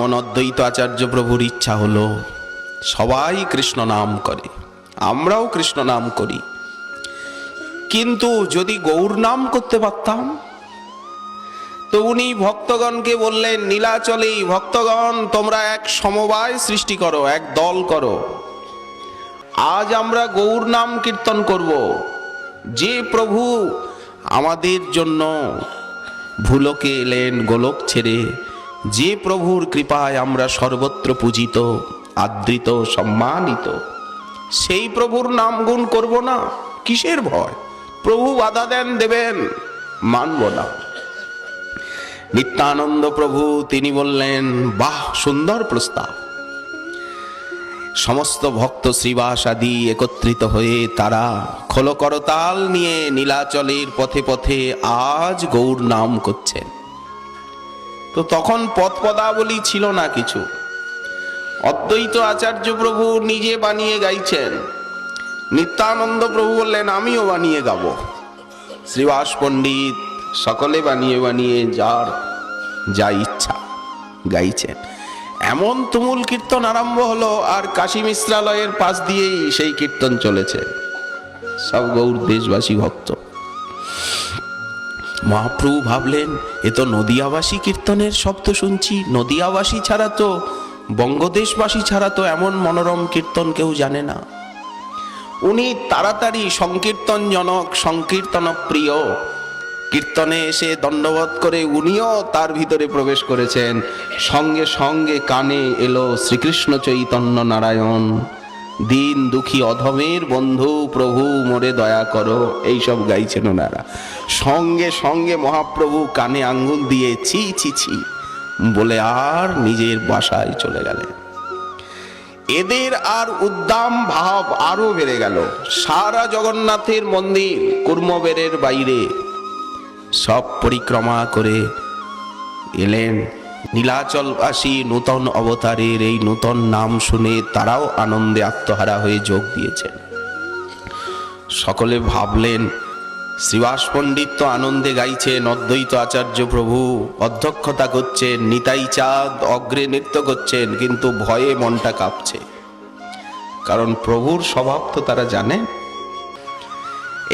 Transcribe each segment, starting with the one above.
যেমন অদ্বৈত আচার্য প্রভুর ইচ্ছা হলো সবাই কৃষ্ণ নাম করে, আমরাও কৃষ্ণ নাম করি, কিন্তু যদি গৌর নাম করতে পারতাম। তো উনি ভক্তগণকে বললেন, নীলাচলেই ভক্তগণ তোমরা এক সমবায় সৃষ্টি করো, এক দল করো, আজ আমরা গৌর নাম কীর্তন করব। যে প্রভু আমাদের জন্য ভুলোকে এলেন গোলক ছেড়ে, যে প্রভুর কৃপায় আমরা সর্বত্র পূজিত, আদৃত, সম্মানিত, সেই প্রভুর নাম গুণ করব না? কিসের ভয়? প্রভু বাধা দেন, দেবেন, মানব না। নিত্যানন্দ প্রভু তিনি বললেন, বাহ, সুন্দর প্রস্তাব। সমস্ত ভক্ত শ্রীবাস আদি একত্রিত হয়ে তারা খোল করতাল নিয়ে নীলাচলের পথে পথে আজ গৌর নাম করছেন। তো তখন পদ পদাবলী ছিল না কিছু, অদ্বৈত আচার্য প্রভু নিজে বানিয়ে গাইছেন। নিত্যানন্দ প্রভু বললেন, আমিও বানিয়ে গাবো। শ্রীবাস পণ্ডিত সকলে বানিয়ে বানিয়ে যার যা ইচ্ছা গাইছেন। এমন তুমুল কীর্তন আরম্ভ হলো, আর কাশী মিশ্রালয়ের পাশ দিয়েই সেই কীর্তন চলেছে, সব গৌর দেশবাসী ভক্ত। মহাপ্রভু ভাবলেন, এ তো নদিয়াবাসী কীর্তনের শব্দ শুনছি, নদিয়াবাসী ছাড়া তো, বঙ্গদেশবাসী ছাড়া তো এমন মনোরম কীর্তন কেউ জানে না। উনি তাড়াতাড়ি সংকীর্তনজনক, সংকীর্তন প্রিয় কীর্তনে এসে দণ্ডবোধ করে উনিও তার ভিতরে প্রবেশ করেছেন। সঙ্গে সঙ্গে কানে এলো শ্রীকৃষ্ণ চৈতন্য নারায়ণ, দিন দুঃখী অধমের বন্ধু প্রভু মোরে দয়া করো, এইসব গাইছেন ওনারা। সঙ্গে সঙ্গে মহাপ্রভু কানে আঙ্গুল দিয়ে ছি ছি ছি বলে আর নিজের বাসায় চলে গেলেন। এদের আর উদ্দাম ভাব আরো বেড়ে গেল। সারা জগন্নাথের মন্দির কুর্মবেরের বাইরে সব পরিক্রমা করে এলেন। নীলাচলবাসী নূতন অবতারের এই নূতন নাম শুনে তারাও আনন্দে আত্মহারা হয়ে যোগ দিয়েছেন। সকলে ভাবলেন, শ্রীবাস পণ্ডিত তো আনন্দে গাইছেন, অদ্বৈত আচার্য প্রভু অধ্যক্ষতা করছেন, নিতাই চাঁদ অগ্রে নৃত্য করছেন, কিন্তু ভয়ে মনটা কাঁপছে, কারণ প্রভুর স্বভাব তো তারা জানেন।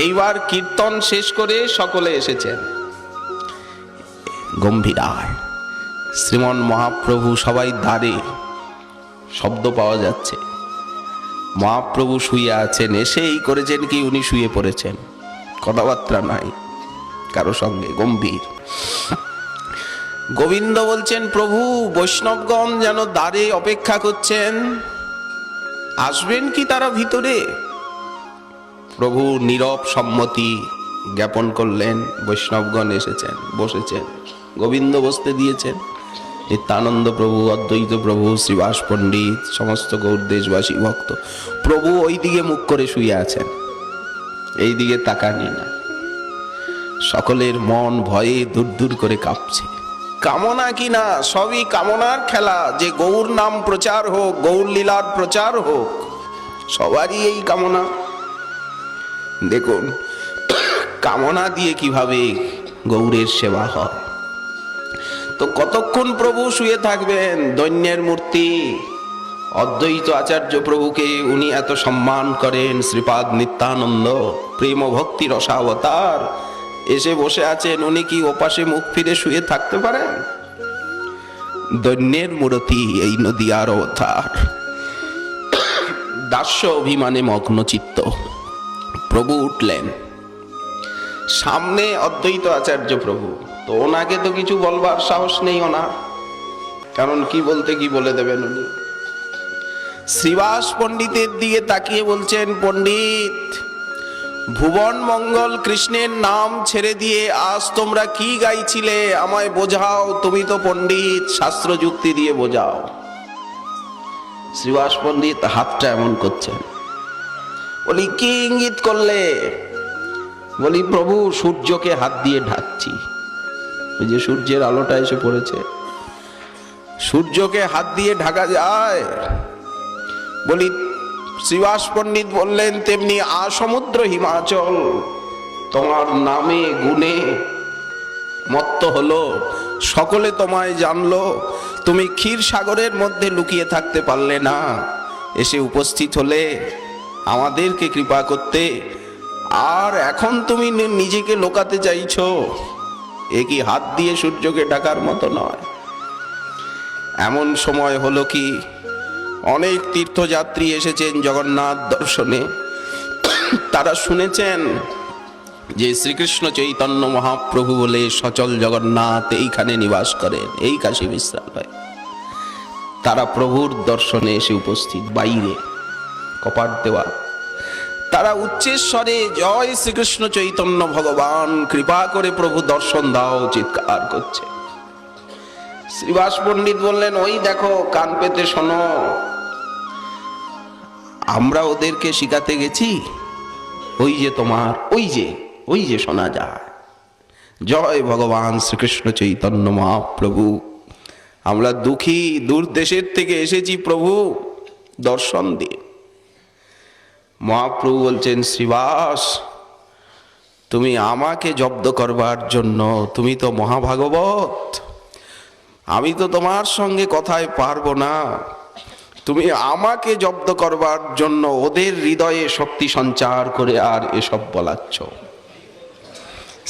এইবার কীর্তন শেষ করে সকলে এসেছেন গম্ভীরায়। শ্রীমন মহাপ্রভু সবাই দ্বারে, শব্দ পাওয়া যাচ্ছে, মহাপ্রভু শুয়ে আছেন। এসেই করেছেন কি, উনি শুয়ে পড়েছেন, কথাবার্তা নাই কারো সঙ্গে, গম্ভীর। গোবিন্দ বলছেন, প্রভু বৈষ্ণবগণ যেন দ্বারে অপেক্ষা করছেন, আসবেন কি তারা ভিতরে? প্রভু নীরব সম্মতি জ্ঞাপন করলেন, বৈষ্ণবগণ এসেছেন, বসেছেন, গোবিন্দ বসতে দিয়েছেন। নিত্যানন্দ প্রভু, অদ্বৈত প্রভু, শ্রীবাস পণ্ডিত, সমস্ত গৌর দেশবাসী ভক্ত। প্রভু ওই দিকে মুখ করে শুয়ে আছেন, এই দিকে তাকানি না। সকলের মন ভয়ে দূর দূর করে কাঁপছে। কামনা কি না, সবই কামনার খেলা, যে গৌর নাম প্রচার হোক, গৌর লীলার প্রচার হোক, সবারই এই কামনা। দেখুন কামনা দিয়ে কিভাবে গৌরের সেবা হয়। তো কতক্ষণ প্রভু শুয়ে থাকবেন? দৈন্যের মূর্তি অদ্বৈত আচার্য প্রভুকে উনি এত সম্মান করেন, শ্রীপাদ নিত্যানন্দ প্রেম ভক্তি রসাবতার এসে বসে আছেন, উনি কি ওপাশে মুখ ফিরে শুয়ে থাকতে পারেন? দৈন্যের মূর্তি এই নদিয়ার অবতার, দাস্য অভিমানে মগ্ন চিত্ত। প্রভু উঠলেন, সামনে অদ্বৈত আচার্য প্রভু। তো ওনাকে তো কিছু বলবার সাহস নেই ওনার, কারণ কি বলতে কি বলে দেবেন উনি। শ্রীবাস পণ্ডিতের দিকে তাকিয়ে বলছেন, পণ্ডিত, ভুবন মঙ্গল কৃষ্ণের নাম ছেড়ে দিয়ে আজ তোমরা কি গাইছিলে আমায় বোঝাও, তুমি তো পণ্ডিত, শাস্ত্র যুক্তি দিয়ে বোঝাও। শ্রীবাস পণ্ডিত হাতটা এমন করছেন। বলি, কি ইঙ্গিত করলে? বলি, প্রভু সূর্যকে হাত দিয়ে ঢাকছি, ওই যে সূর্যের আলোটা এসে পড়েছে, সূর্যকে হাত দিয়ে ঢাকা যায়? বলি, শ্রীবাস পণ্ডিত বললেন, তেমনি আসমুদ্র হিমাচল তোমার নামে গুণে মত্ত হলো, সকলে তোমায় জানলো, তুমি ক্ষীর সাগরের মধ্যে লুকিয়ে থাকতে পারলে না, এসে উপস্থিত হলে আমাদেরকে কৃপা করতে, আর এখন তুমি নিজেকে লোকাতে চাইছো। এ কি হাত দিয়ে সূর্যকে ডাকার মতো নয়। এমন সময় হলো কি, অনেক তীর্থযাত্রী এসেছেন জগন্নাথ দর্শনে। তারা শুনেছেন যে শ্রীকৃষ্ণ চৈতন্য মহাপ্রভু বলে সচল জগন্নাথ এইখানে নিবাস করেন, এই কাশী বিশ্রালয়। তারা প্রভুর দর্শনে এসে উপস্থিত, বাইরে কপাট দেওয়া। তারা উচ্চেশ্বরে জয় শ্রীকৃষ্ণ চৈতন্য ভগবান, কৃপা করে প্রভু দর্শন দাও চিৎকার করছে। শ্রীবাস পণ্ডিত বললেন, ওই দেখো, কান পেতে শোনো, আমরা ওদেরকে শিখাতে গেছি। ওই যে তোমার, ওই যে শোনা যায়, জয় ভগবান শ্রীকৃষ্ণ চৈতন্য মহাপ্রভু। আমরা দুঃখী, দূর দেশের থেকে এসেছি, প্রভু দর্শন দিন। মহাপ্রভু বলছেন, শ্রীবাস, তুমি আমাকে জব্দ করবার জন্য, তুমি তো মহাভাগবত, আমি তো তোমার সঙ্গে কথায় পারবো না। তুমি আমাকে জব্দ করবার জন্য ওদের হৃদয়ে শক্তি সঞ্চার করে আর এসব বলাচ্ছ।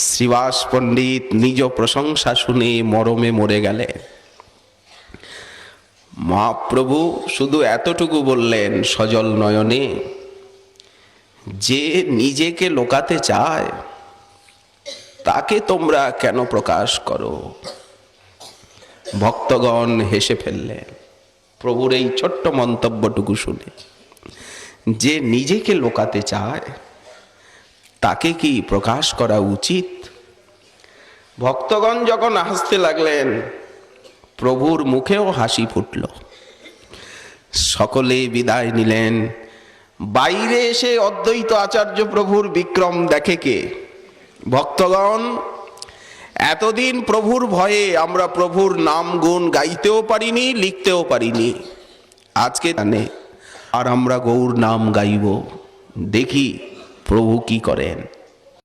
শ্রীবাস পণ্ডিত নিজ প্রশংসা শুনে মরমে মরে গেলেন। মহাপ্রভু শুধু এতটুকু বললেন সজল নয়নে, যে নিজেকে লোকাতে চায় তাকে তোমরা কেন প্রকাশ করো। ভক্তগণ হেসে ফেললেন প্রভুর এই ছোট্ট মন্তব্যটুকু শুনে। যে নিজেকে লোকাতে চায় তাকে কি প্রকাশ করা উচিত? ভক্তগণ যখন হাসতে লাগলেন, প্রভুর মুখেও হাসি ফুটল। সকলে বিদায় নিলেন। বাইরে এসে অদ্বৈত আচার্য প্রভুর বিক্রম দেখে কে? ভক্তগণ, এতদিন প্রভুর ভয়ে আমরা প্রভুর নাম গুণ গাইতেও পারিনি, লিখতেও পারিনি। আজকে জানে, আর আমরা গৌর নাম গাইব, দেখি প্রভু কি করেন।